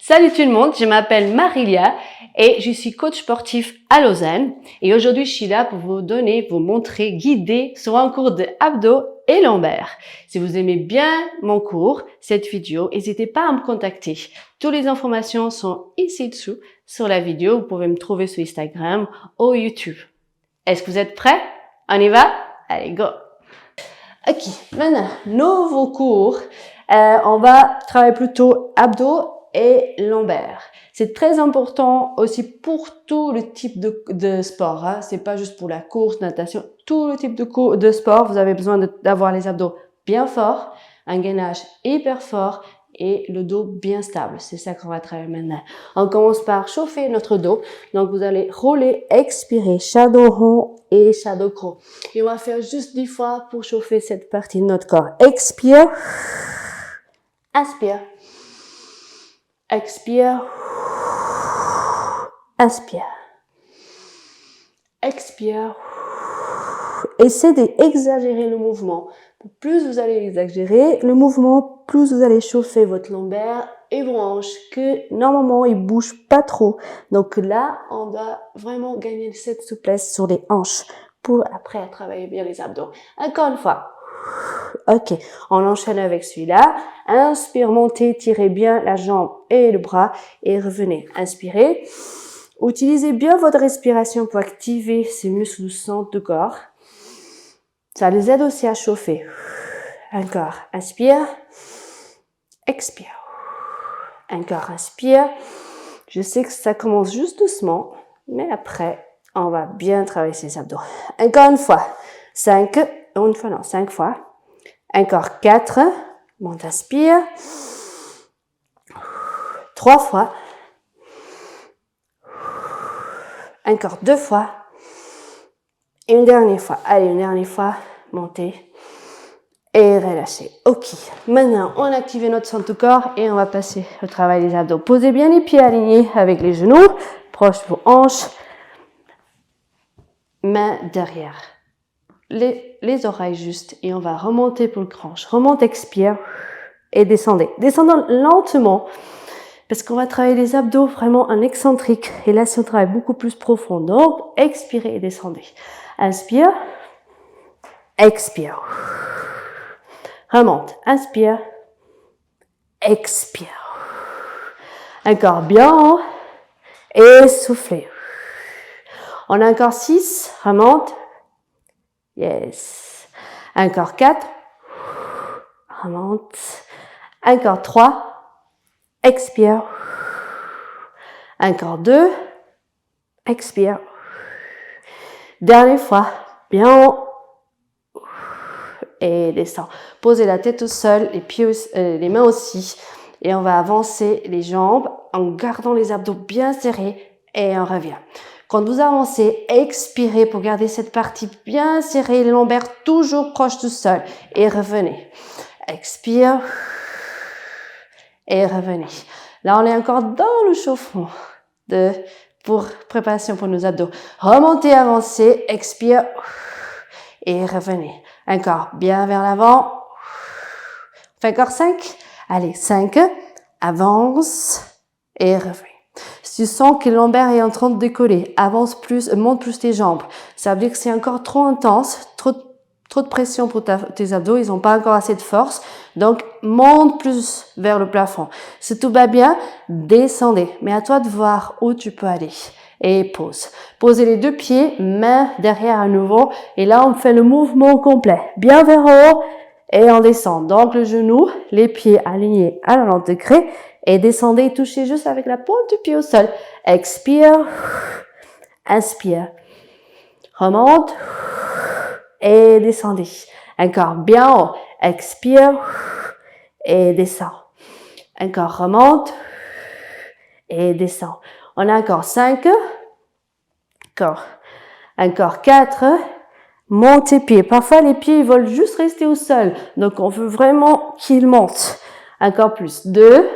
Salut tout le monde, je m'appelle Marilia et je suis coach sportif à Lausanne. Et aujourd'hui, je suis là pour vous montrer, guider sur un cours de abdos et lombaires. Si vous aimez bien mon cours, cette vidéo, n'hésitez pas à me contacter. Toutes les informations sont ici dessous sur la vidéo. Vous pouvez me trouver sur Instagram ou YouTube. Est-ce que vous êtes prêts? On y va? Allez, go! Ok, maintenant, nouveau cours. On va travailler plutôt abdos et lombaires. C'est très important aussi pour tout le type de sport. Hein. C'est pas juste pour la course, natation, tout le type de sport. Vous avez besoin d'avoir les abdos bien forts, un gainage hyper fort et le dos bien stable. C'est ça qu'on va travailler maintenant. On commence par chauffer notre dos. Donc, vous allez rouler, expirer, shadow rond et shadow crow. Et on va faire juste 10 fois pour chauffer cette partie de notre corps. Expire. Inspire. Expire. Inspire. Expire. Essayez d'exagérer le mouvement. Plus vous allez exagérer le mouvement, plus vous allez chauffer votre lombaire et vos hanches, que normalement ils bougent pas trop. Donc là, on doit vraiment gagner cette souplesse sur les hanches pour après travailler bien les abdos. Encore une fois. Ok, on enchaîne avec celui-là. Inspire, montez, tirez bien la jambe et le bras et revenez. Inspirez. Utilisez bien votre respiration pour activer ces muscles du centre du corps. Ça les aide aussi à chauffer. Encore, inspire. Expire. Encore, inspire. Je sais que ça commence juste doucement, mais après, on va bien travailler ces abdos. Encore une fois. 5 fois. Encore 4. Monte, inspire. 3 fois. Encore 2 fois. Et une dernière fois. Allez, une dernière fois. Montez. Et relâchez. Ok. Maintenant, on active notre centre du corps et on va passer au travail des abdos. Posez bien les pieds alignés avec les genoux. Proche de vos hanches. Main derrière. Les oreilles juste. Et on va remonter pour le crunch. Remonte, expire. Et descendez. Descendons lentement. Parce qu'on va travailler les abdos vraiment en excentrique. Et là, c'est un travail beaucoup plus profond. Donc, expirez et descendez. Inspire. Expire. Remonte. Inspire. Expire. Encore bien. Et soufflez. On a encore 6. Remonte. Yes. Encore 4. Remonte. Encore 3. Expire. Encore 2. Expire. Dernière fois. Bien haut. Et descend. Posez la tête au sol, les pieds, les mains aussi. Et on va avancer les jambes en gardant les abdos bien serrés. Et on revient. Quand vous avancez, expirez pour garder cette partie bien serrée, les lombaires toujours proches du sol. Et revenez. Expire. Et revenez. Là, on est encore dans le chauffement pour préparation pour nos abdos. Remontez, avancez, expire et revenez. Encore bien vers l'avant. On fait encore 5. Allez, 5. Avance et revenez. Si tu sens que le lombaire est en train de décoller, avance plus, monte plus tes jambes. Ça veut dire que c'est encore trop intense, trop de pression pour tes abdos, ils n'ont pas encore assez de force. Donc, monte plus vers le plafond. Si tout va bien, descendez. Mais à toi de voir où tu peux aller. Et pose. Posez les deux pieds, main derrière à nouveau. Et là, on fait le mouvement complet. Bien vers en haut et on descend. Donc, le genou, les pieds alignés à 90 degrés. Et descendez, touchez juste avec la pointe du pied au sol. Expire. Inspire. Remonte. Et descendez. Encore bien haut. Expire. Et descend. Encore remonte. Et descend. On a encore 5. Encore 4. Monte les pieds. Parfois, les pieds ils veulent juste rester au sol. Donc, on veut vraiment qu'ils montent. Encore plus. 2.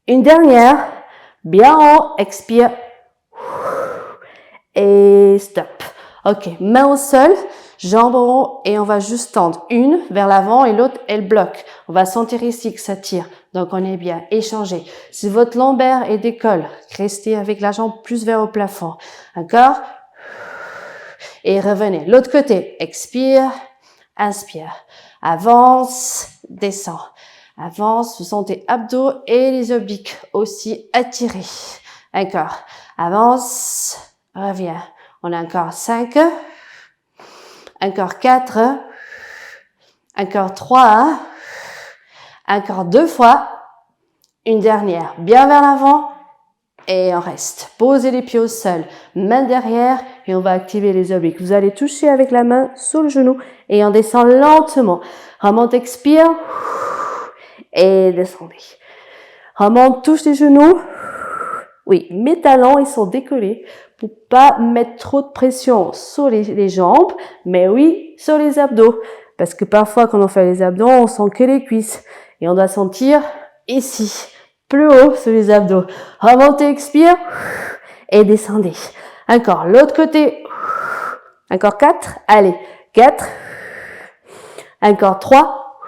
Une dernière. Bien haut. Expire. Et stop. Ok, main au sol. Jambes en haut et on va juste tendre. Une vers l'avant et l'autre, elle bloque. On va sentir ici que ça tire. Donc, on est bien. Échangez. Si votre lombaire est décolle, restez avec la jambe plus vers le plafond. D'accord? Et revenez. L'autre côté. Expire. Inspire. Avance. Descend. Avance. Vous sentez abdos et les obliques aussi attirés. Encore. Avance. Reviens. On a encore 5. Encore 4. Encore 3. Encore 2 fois. Une dernière. Bien vers l'avant. Et on reste. Posez les pieds au sol. Main derrière. Et on va activer les obliques. Vous allez toucher avec la main sur le genou. Et on descend lentement. Remonte, expire. Et descendez. Remonte, touche les genoux. Oui, mes talons, ils sont décollés pour pas mettre trop de pression sur les jambes, mais oui, sur les abdos. Parce que parfois, quand on fait les abdos, on sent que les cuisses. Et on doit sentir ici, plus haut sur les abdos. Remontez, expire. Et descendez. Encore, l'autre côté. Encore 4. Allez, 4. Encore 3.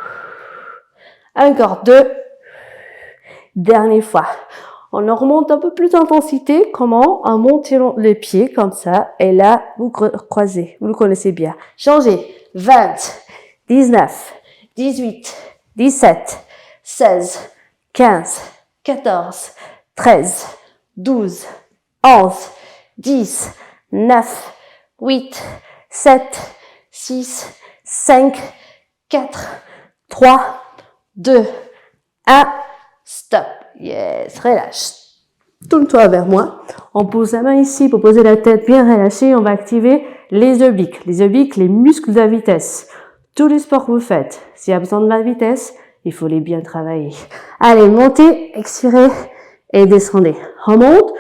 Encore 2. Dernière fois. On en remonte un peu plus d'intensité. Comment? On monte les pieds comme ça. Et là, vous croisez. Vous le connaissez bien. Changez. 20, 19, 18, 17, 16, 15, 14, 13, 12, 11, 10, 9, 8, 7, 6, 5, 4, 3, 2, 1. Stop. Yes, relâche. Tourne-toi vers moi. On pose la main ici pour poser la tête bien relâchée. On va activer les obliques. Les obliques, les muscles de la vitesse. Tous les sports que vous faites, s'il y a besoin de la vitesse, il faut les bien travailler. Allez, montez, expirez et descendez. On monte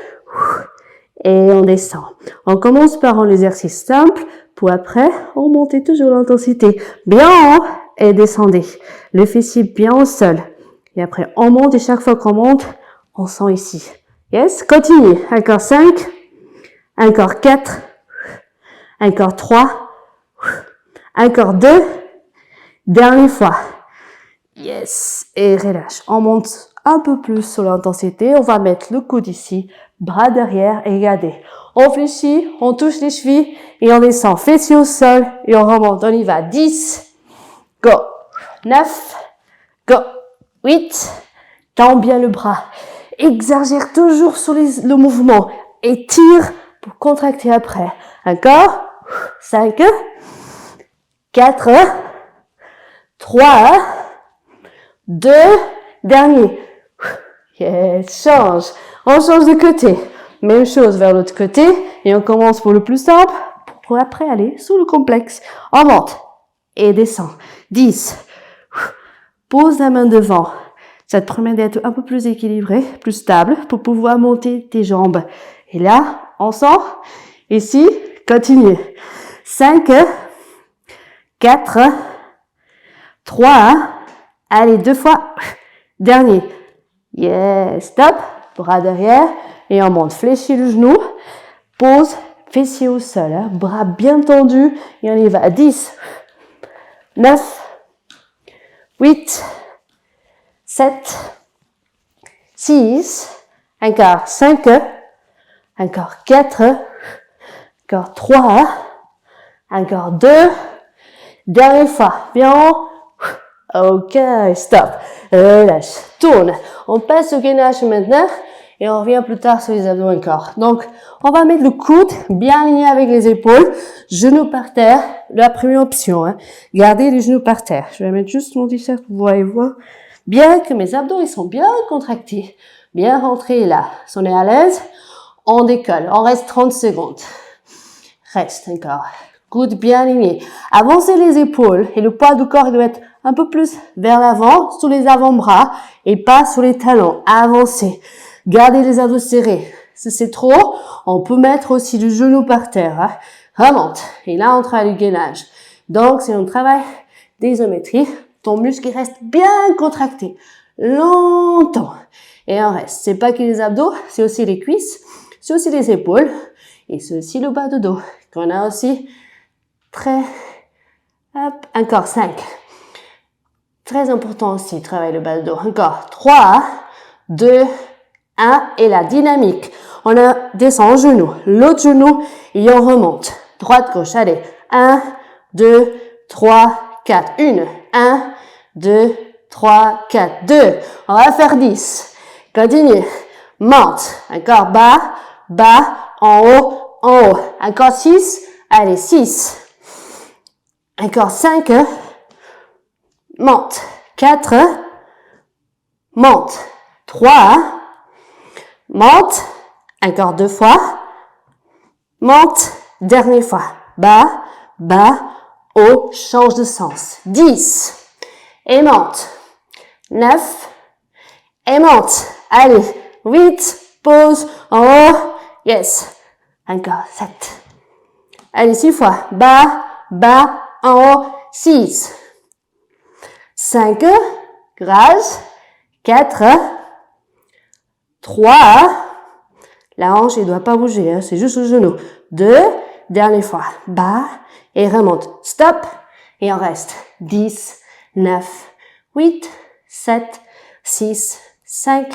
et on descend. On commence par un exercice simple pour après, on monte toujours l'intensité. Bien en haut et descendez. Le fessier bien au sol. Et après, on monte et chaque fois qu'on monte, on sent ici. Yes, continue. Encore 5. Encore 4. Encore 3. Encore 2. Dernière fois. Yes. Et relâche. On monte un peu plus sur l'intensité. On va mettre le coude ici. Bras derrière et regardez. On fléchit, on touche les chevilles et on descend. Fessiers au sol et on remonte. On y va. 10. Go. 9. Go. 8, tends bien le bras, exagère toujours sur le mouvement et tire pour contracter après. Encore, 5, 4, 3, 2, dernier. Yes, change. On change de côté. Même chose vers l'autre côté et on commence pour le plus simple pour après aller sous le complexe. On monte et descend. 10. Pose la main devant. Ça te permet d'être un peu plus équilibré, plus stable pour pouvoir monter tes jambes. Et là, on sort. Ici, continue. 5, 4, 3, allez, 2 fois. Dernier. Yes, stop. Bras derrière. Et on monte. Fléchis le genou. Pose, fessier au sol. Hein. Bras bien tendus. Et on y va. 10, 9, 8, 7, 6, encore 5, encore 4, encore 3, encore 2, dernière fois, bien, ok, stop, relâche, tourne, on passe au gainage maintenant et on revient plus tard sur les abdos encore. Donc, on va mettre le coude bien aligné avec les épaules, genoux par terre, la première option, hein. Gardez les genoux par terre. Je vais mettre juste mon t-shirt pour pouvoir voir. Bien que mes abdos, ils sont bien contractés, bien rentrés là. Si on est à l'aise, on décolle. On reste 30 secondes. Reste encore. Coude bien aligné. Avancez les épaules et le poids du corps, il doit être un peu plus vers l'avant, sous les avant-bras et pas sur les talons. Avancez. Gardez les abdos serrés. Si c'est trop, on peut mettre aussi le genou par terre. Hein. Remonte. Et là, on travaille le gainage. Donc, c'est un travail d'isométrie. Ton muscle il reste bien contracté. Longtemps. Et on reste. C'est pas que les abdos, c'est aussi les cuisses, c'est aussi les épaules et c'est aussi le bas de dos qu'on a aussi très Hop, encore 5. Très important aussi, travaille le bas de dos. Encore 3, 2, 1 et la dynamique. On descend en genou, l'autre genou et on remonte. Droite, gauche, allez. 1, 2, 3, 4. 1, 2, 3, 4. 2. On va faire 10. Continue. Monte. Encore bas, bas, en haut, en haut. Encore 6. Allez, 6. Encore 5. Monte. 4. Monte. 3. Monte. Encore 2 fois. Monte. Dernière fois. Bas, bas, haut. Change de sens. 10. Et monte. 9. Et monte. Allez. 8. Pause. En haut. Yes. Encore 7. Allez, 6 fois. Bas, bas, en haut. 6. 5, grâce, 4, 3, la hanche, elle doit pas bouger, hein, c'est juste le genou. 2, dernière fois, bas, et remonte. Stop, et on reste. 10, 9, 8, 7, 6, 5,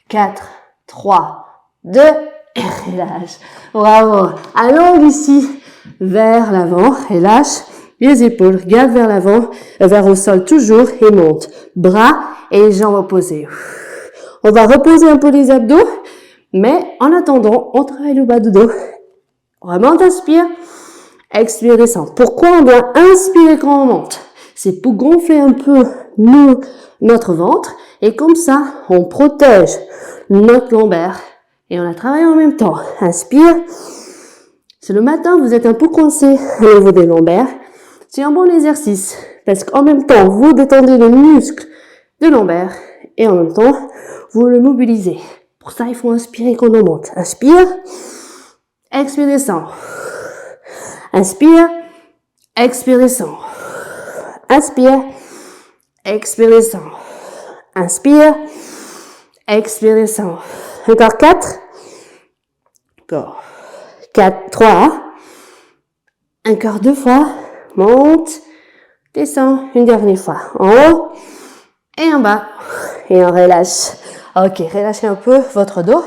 4, 3, 2, et relâche. Bravo. Allons ici vers l'avant, et lâche. Les épaules, regarde vers l'avant, vers le sol toujours et monte. Bras et jambes opposées. On va reposer un peu les abdos, mais en attendant, on travaille le bas du dos. On remonte, inspire, expire, descend. Pourquoi on doit inspirer quand on monte? C'est pour gonfler un peu notre ventre et comme ça, on protège notre lombaire et on la travaille en même temps. Inspire. Si le matin, vous êtes un peu coincé au niveau des lombaires, c'est un bon exercice parce qu'en même temps, vous détendez le muscle de lombaire et en même temps, vous le mobilisez. Pour ça, il faut inspirer quand on monte. Inspire, expire, descend. Inspire, expire, descend. Inspire, expire, descend. Inspire, expire, descend. Encore 4. Encore 4, 3. Encore 2 fois. Monte, descend, une dernière fois. En haut et en bas. Et on relâche. Ok, relâchez un peu votre dos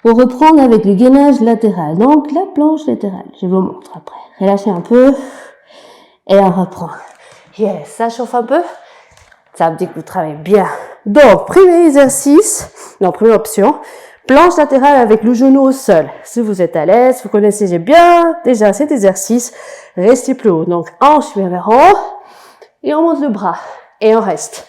pour reprendre avec le gainage latéral. Donc, la planche latérale. Je vous montre après. Relâchez un peu et on reprend. Yes, ça chauffe un peu. Ça veut dire que vous travaillez bien. Donc, premier exercice, non, première option, planche latérale avec le genou au sol. Si vous êtes à l'aise, vous connaissez bien déjà cet exercice, restez plus haut. Donc, hanche vers en haut et on monte le bras et on reste.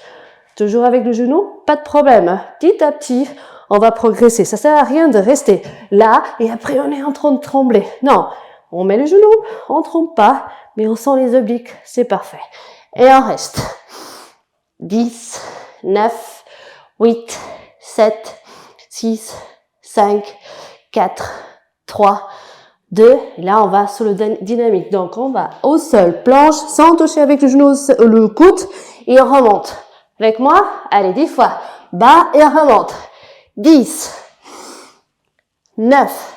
Toujours avec le genou, pas de problème. Petit à petit, on va progresser. Ça sert à rien de rester là et après on est en train de trembler. Non, on met le genou, on tremble pas, mais on sent les obliques, c'est parfait. Et on reste. 10, 9, 8, 7, 6, 5, 4, 3, 2. Et là, on va sur le dynamique. Donc, on va au sol, planche, sans toucher avec le genou, le coude, et on remonte. Avec moi, allez, 10 fois. Bas et on remonte. 10, 9,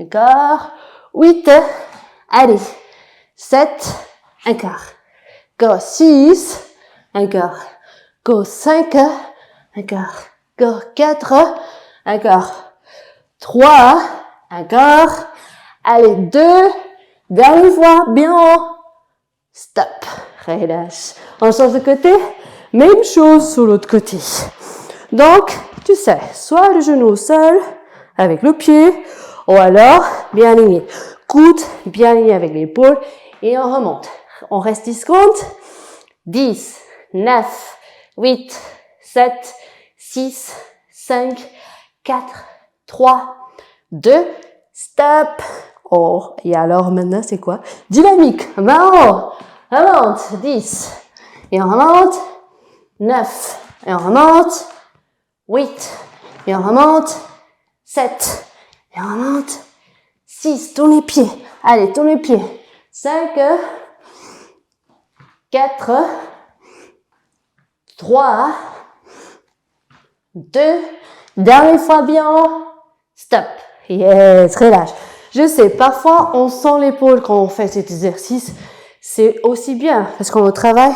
encore, 8, allez, 7, encore, go 6, encore, go 5, encore, go 4, encore, 3, encore, allez, 2, dernière fois, bien haut, stop, relâche. On change de côté, même chose sur l'autre côté. Donc, tu sais, soit le genou au sol, avec le pied, ou alors, bien aligné. Coude, bien aligné avec l'épaule, et on remonte. On reste 10 secondes. 10, 9, 8, 7, 6, 5, 4, 3, 2, stop. Oh, et alors maintenant, c'est quoi? Dynamique. On remonte. 10, et on remonte. 9, et on remonte. 8, et on remonte. 7, et on remonte. 6, tourne les pieds. Allez, tourne les pieds. 5, 4, 3, 2, dernière fois bien haut. Stop. Yes, relâche. Je sais, parfois on sent l'épaule quand on fait cet exercice. c'est aussi bien parce qu'on travaille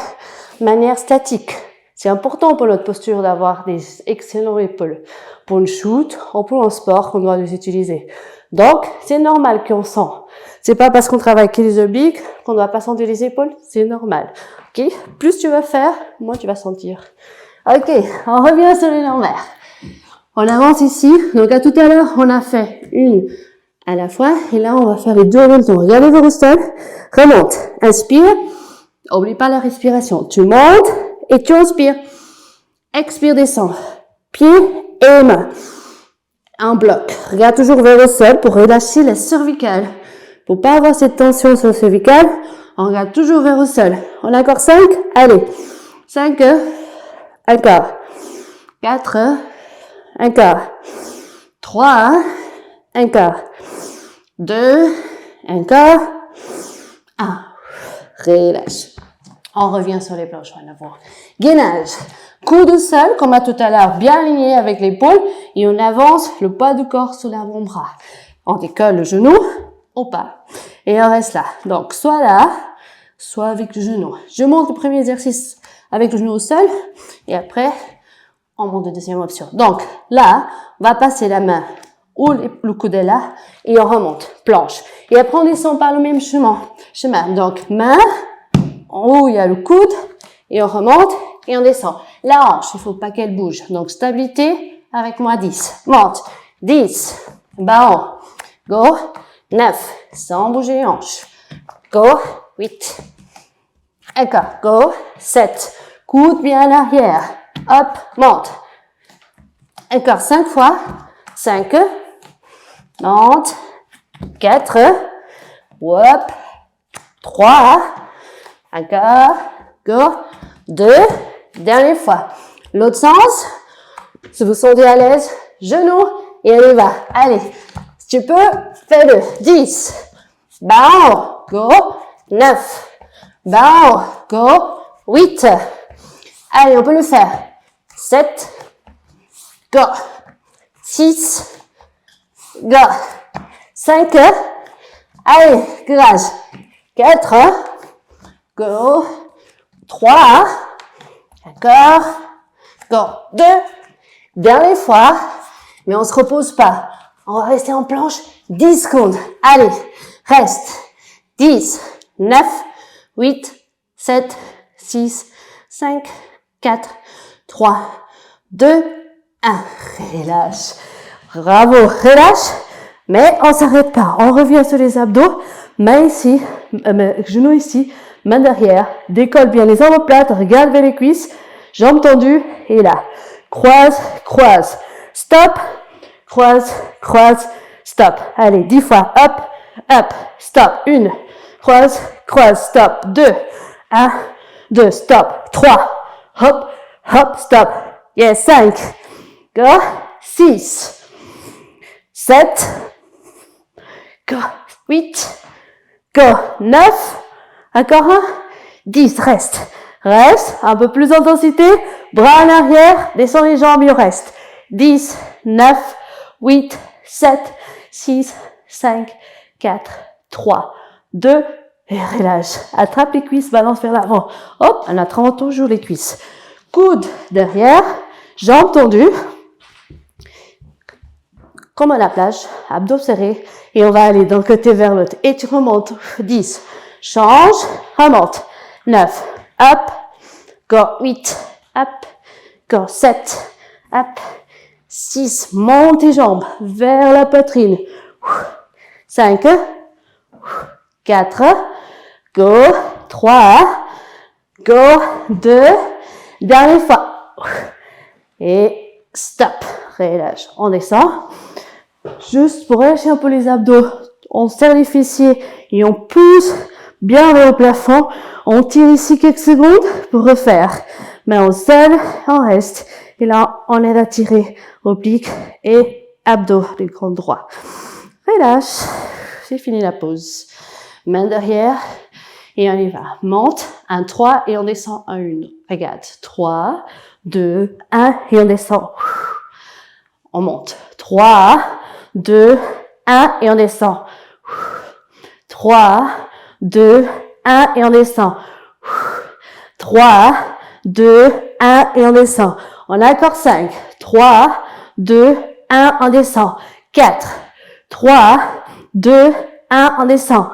de manière statique. C'est important pour notre posture d'avoir des excellents épaules. Pour une shoot ou pour un sport qu'on doit les utiliser. Donc, c'est normal qu'on sent. C'est pas parce qu'on travaille que les obliques qu'on doit pas sentir les épaules. C'est normal. Ok? Plus tu vas faire, moins tu vas sentir. Ok, on revient sur les lombaires. On avance ici. Donc, à tout à l'heure, on a fait une à la fois. Et là, on va faire les deux en même temps. Regardez vers le sol. Remonte. Inspire. Oublie pas la respiration. Tu montes et tu inspires. Expire, descends. Pieds et mains. Un bloc. Regarde toujours vers le sol pour relâcher la cervicale. Pour pas avoir cette tension sur le cervical, on regarde toujours vers le sol. On a encore 5. Allez. 5. Un quart. 4. Un quart. 3. Un quart. 2. Un quart. 1. Relâche. On revient sur les planches, on va voir. Gainage. Coude au sol, comme à tout à l'heure, bien aligné avec l'épaule. Et on avance le poids du corps sur l'avant-bras. On décolle le genou au pas. Et on reste là. Donc, soit là, soit avec le genou. Je monte le premier exercice avec le genou au sol. Et après, on monte la deuxième option. Donc, là, on va passer la main ou le coude est là. Et on remonte. Planche. Et après, on descend par le même chemin. Donc, main. En haut, il y a le coude. Et on remonte. Et on descend. La hanche, il faut pas qu'elle bouge. Donc, stabilité avec moi 10. Monte. 10. Bas haut. Go. 9. Sans bouger hanche. Go. 8. Encore. Go. 7. Coude bien en arrière. Hop. Monte. Encore 5 fois. 5. Monte. 4. Hop. 3. Encore. Go. 2. Dernière fois. L'autre sens. Si vous sentez à l'aise, genou et on y va. Allez. Si tu peux, fais-le. 10. Bas en haut. Go. 9. Bas en haut. Go. 8. Allez, on peut le faire. 7. Go. 6. Go. 5. Allez, courage. 4. Go. 3. Encore. Go. 2. Dernière fois. Mais on se repose pas. On va rester en planche 10 secondes. Allez. Reste. 10. 9. 8. 7. 6. 5. 4. 3. 2. 1. Relâche. Bravo. Relâche. Mais on s'arrête pas. On revient sur les abdos. Main ici. Genou ici. Main derrière. Décolle bien les omoplates. Regarde vers les cuisses. Jambes tendues. Et là. Croise. Croise. Stop. Croise. Croise. Stop. Allez. 10 fois. Hop. Hop. Stop. 1. Croise. Croise. Stop. 2. 1. 2. Stop. 3. Hop. Hop. Stop. Yes. 5. Go. 6. 7. Go. 8. Go. 9. Encore un. 10. Reste. Reste. Un peu plus d'intensité. Bras en arrière. Descends les jambes et on reste. 10. 9. 8. 7. 6. 5. 4. 3. 2. Et relâche. Attrape les cuisses. Balance vers l'avant. Hop. On attrape toujours les cuisses. Coude derrière. Jambes tendues. Comme à la plage, abdos serrés, et on va aller d'un côté vers l'autre. Et tu remontes. 10. Change. Remonte. 9. Hop. Go. 8. Hop. Go. 7. Hop. 6. Monte tes jambes vers la poitrine. 5. 4. Go. 3. Go. 2. Dernière fois. Et stop. Relâche. On descend. Juste pour relâcher un peu les abdos, on serre les fessiers et on pousse bien vers le plafond. On tire ici quelques secondes pour refaire. Main au sol, on reste. Et là, on aide à tirer oblique et abdos du grand droit. Relâche. C'est fini la pause. Main derrière et on y va. Monte. 1, 3 et on descend 1, 1. Regarde. 3, 2, 1 et on descend. On monte. 3, 2, 1 et on descend. 3, 2, 1 et on descend. 3, 2, 1 et on descend. On a encore 5. 3, 2, 1, on descend. 4, 3, 2, 1, on descend.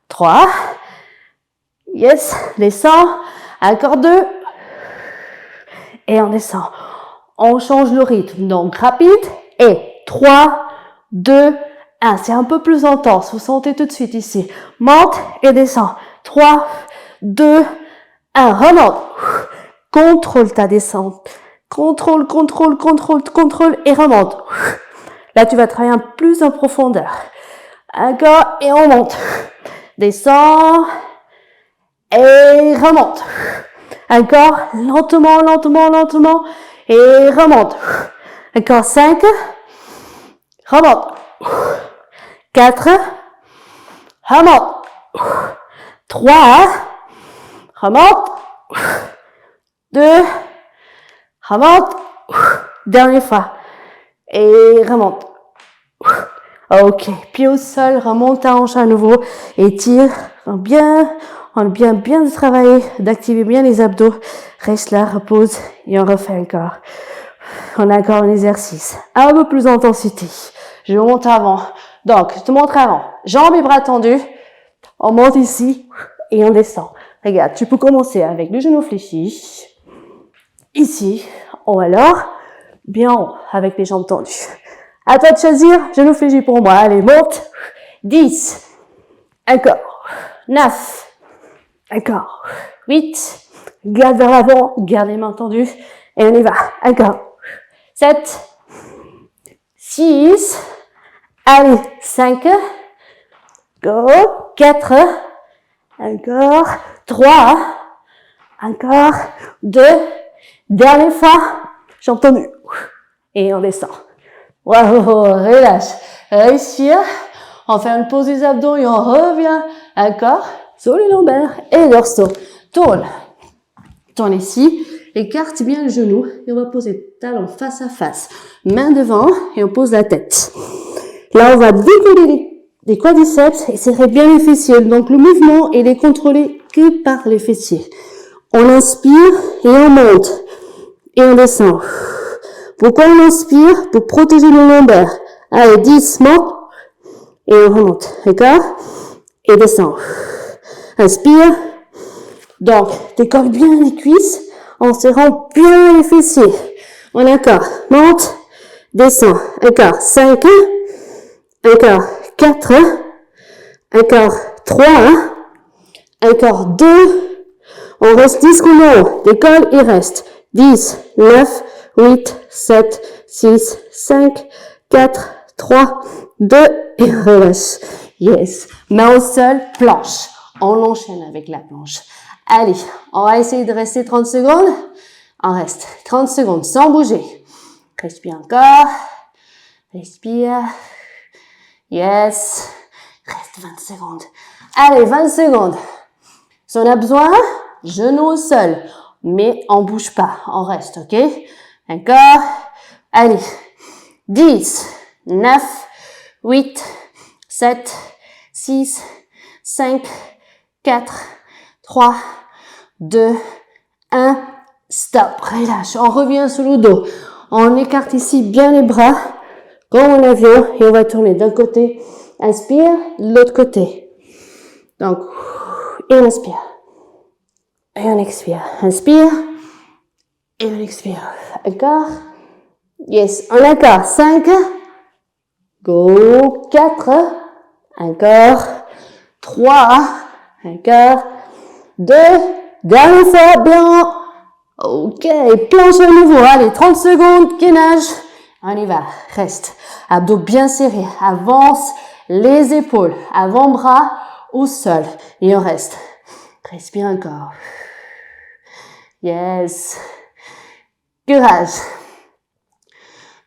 3, yes, descend. Encore 2, et on descend. On change le rythme, donc rapide, et 3, 2, 1. C'est un peu plus intense, vous sentez tout de suite ici. Monte et descend. 3, 2, 1, remonte. Contrôle ta descente. Contrôle, contrôle, contrôle, contrôle et remonte. Là, tu vas travailler un plus en profondeur. Encore, et on monte. Descend, et remonte. Encore, lentement, lentement, lentement, et remonte. Encore 5, remonte. 4, remonte. 3, remonte. 2, remonte. Dernière fois. Et remonte. Ok, pied au sol, remonte ta hanche à nouveau, étire, bien de travailler, d'activer bien les abdos. Reste là, repose et on refait encore. On a encore un exercice. Un peu plus d'intensité. Je monte avant. Donc, je te montre avant. Jambes et bras tendus. On monte ici et on descend. Regarde, tu peux commencer avec le genou fléchi. Ici. Ou alors, bien haut avec les jambes tendues. À toi de choisir. Genou fléchi pour moi. Allez, monte. 10. Encore. 9. Encore. 8. Garde vers l'avant. Garde les mains tendues. Et on y va. Encore. 7. 6. Allez. 5. Go. 4. Encore. 3. Encore. 2. Dernière fois. Jambes tendues. Et on descend. Wow, relâche. Respire. On fait une pause des abdos et on revient. Encore. Sur les lombaires et dorsaux. Tourne. Tourne ici. Écarte bien le genou. Et on va poser le talon face à face. Main devant et on pose la tête. Là, on va décoller les quadriceps et serrer bien les fessiers. Donc, le mouvement, il est contrôlé que par les fessiers. On inspire et on monte. Et on descend. Pourquoi on inspire? Pour protéger le lombaire. Allez, 10, monte. Et on remonte. D'accord? Et descend. Inspire. Donc, décolle bien les cuisses en serrant bien les fessiers. On a encore. Monte. Descend. Encore. 5. Encore. 4. Encore. 3. Encore. 2. On reste 10 secondes. Décolle et reste. 10, 9, 8, 7, 6, 5, 4, 3, 2, et relâche. Yes. Main au sol, planche. On enchaîne avec la planche. Allez, on va essayer de rester 30 secondes. On reste 30 secondes sans bouger. Respire encore. Respire. Yes. Reste 20 secondes. Allez, 20 secondes. Si on a besoin, genou au sol. Mais on bouge pas. On reste, ok? Encore. Allez. 10, 9, 8, 7, 6, 5, 4, 3, 2, 1. Stop. Relâche. On revient sur le dos. On écarte ici bien les bras, comme en avion, et on va tourner d'un côté. Inspire, de l'autre côté. Donc, et on inspire. Et on expire. Inspire. Et on expire. Encore. Yes. On a encore. 5. Go. 4. Encore. 3. Encore. 2. Dernière fois. Bien. Ok. Planche à nouveau. Allez. 30 secondes. Gainage. On y va. Reste. Abdos bien serrés. Avance les épaules. Avant-bras au sol. Et on reste. Respire encore. Yes. Courage.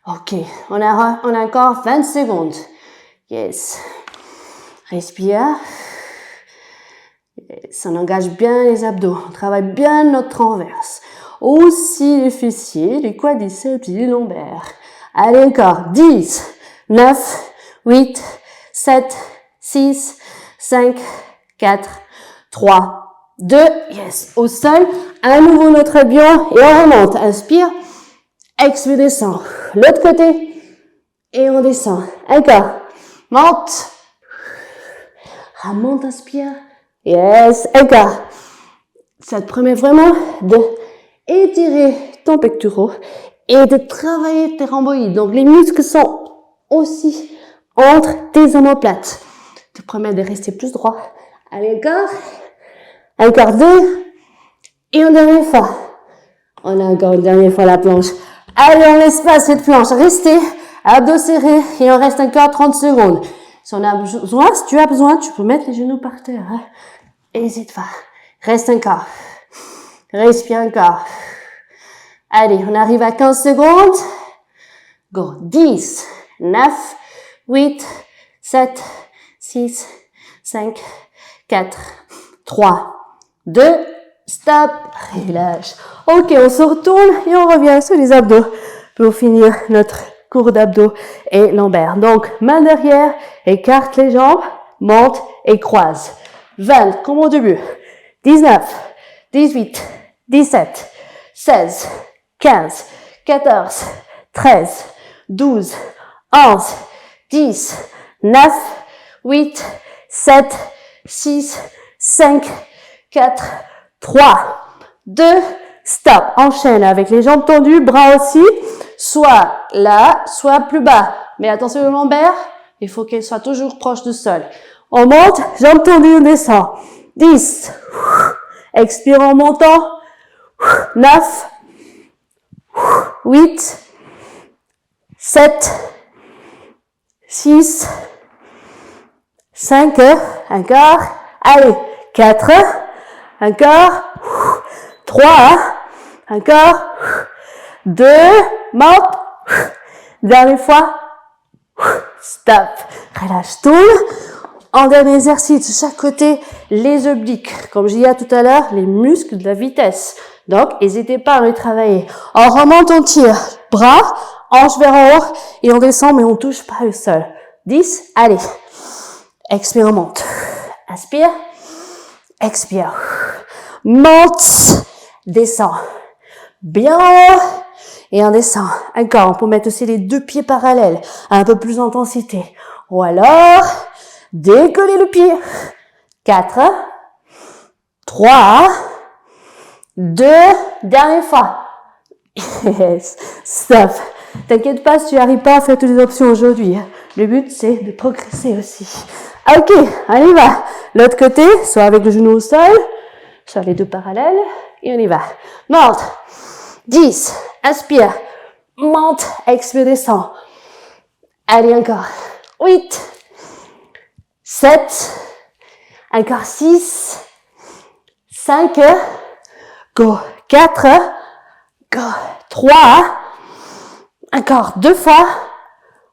Ok. On a encore 20 secondes. Yes. Respire. Yes. On engage bien les abdos. On travaille bien notre transverse. Aussi les fessiers, les quadriceps et les lombaires. Allez encore. 10, 9, 8, 7, 6, 5, 4, 3, 2, yes, au sol. À nouveau notre avion et on remonte. Inspire, expire, descend. L'autre côté et on descend. Encore. Monte. Remonte, inspire. Yes, encore. Ça te permet vraiment de étirer ton pectoraux et de travailler tes rhomboïdes. Donc les muscles sont aussi entre tes omoplates. Te permet de rester plus droit. Allez, encore 2. Et une dernière fois. On a encore une dernière fois la planche. Allez, on laisse pas cette planche. Restez, abdos serrés et on reste encore 30 secondes. Si on a besoin, si tu as besoin, tu peux mettre les genoux par terre. Hein. N'hésite pas. Reste encore. Respire encore. Allez, on arrive à 15 secondes. Go. 10, 9, 8, 7, 6, 5, 4, 3, 2, stop, relâche. Ok, on se retourne et on revient sur les abdos pour finir notre cours d'abdos et lombaires. Donc, main derrière, écarte les jambes, monte et croise. 20, comme au début. 19, 18, 17, 16, 15, 14, 13, 12, 11, 10, 9, 8, 7, 6, 5, 4, 3, 2, stop. Enchaîne avec les jambes tendues, bras aussi, soit là, soit plus bas. Mais attention au lombaire, il faut qu'elle soit toujours proche du sol. On monte, jambes tendues, on descend. 10, expire en montant. 9, 8, 7, 6, 5, encore, allez, 4, encore, 3, encore, 2, monte, dernière fois, stop, relâche, tourne. En dernier exercice, de chaque côté, les obliques. Comme je disais tout à l'heure, les muscles de la vitesse. Donc, n'hésitez pas à les travailler. On remonte, on tire. Bras, hanche vers en haut, et on descend, mais on touche pas au sol. 10, allez. Expire, on monte. Inspire. Expire. Monte. Descend. Bien haut. Et on descend. Encore, on peut mettre aussi les deux pieds parallèles. Un peu plus d'intensité. Ou alors, décoller le pied. 4, 3, 2, dernière fois. Yes, stop. T'inquiète pas si tu n'arrives pas à faire toutes les options aujourd'hui. Le but, c'est de progresser aussi. Ok, on y va. L'autre côté, soit avec le genou au sol, soit les deux parallèles, et on y va. Monte. 10, inspire. Monte, expire, descend. Allez, encore. 8, 7, encore 6, 5, go, 4, go, 3, encore 2 fois,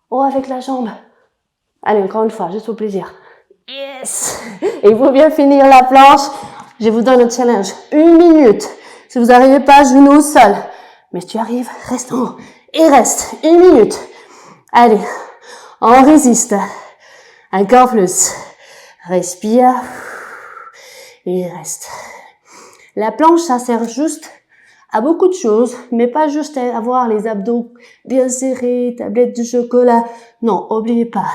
oh, avec la jambe. Allez, encore une fois, juste au plaisir. Yes! Et pour bien finir la planche, je vous donne un challenge. 1 minute. Si vous n'arrivez pas, genou au sol. Mais si tu arrives, reste en haut. Et reste. 1 minute. Allez, on résiste. Encore plus. Respire. Et reste. La planche, ça sert juste à beaucoup de choses, mais pas juste à avoir les abdos bien serrés, tablette de chocolat. Non, oubliez pas.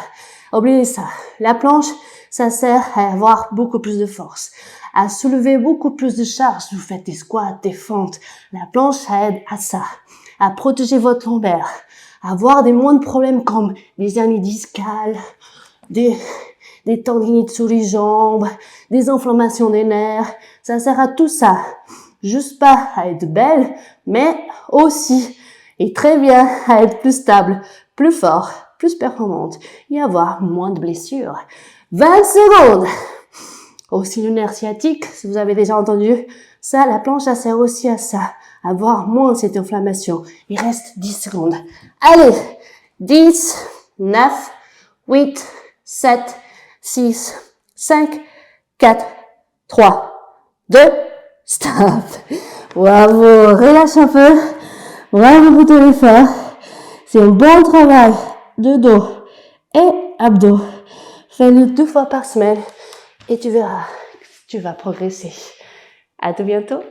Oubliez ça. La planche, ça sert à avoir beaucoup plus de force, à soulever beaucoup plus de charges. Vous faites des squats, des fentes. La planche, ça aide à ça, à protéger votre lombaire, à avoir des moins de problèmes comme des hernies discales, des tendinites sous les jambes, des inflammations des nerfs. Ça sert à tout ça. Juste pas à être belle, mais aussi, et très bien, à être plus stable, plus fort, plus performante et avoir moins de blessures. 20 secondes. Aussi le nerf sciatique, si vous avez déjà entendu, ça, la planche, ça sert aussi à ça, avoir moins cette inflammation. Il reste 10 secondes. Allez, 10, 9, 8, 7, 6, 5, 4, 3, 2, stop. Bravo, relâche un peu. Bravo pour ton effort. C'est un bon travail de dos et abdos. Fais-le 2 fois par semaine et tu verras. tu vas progresser. À tout bientôt.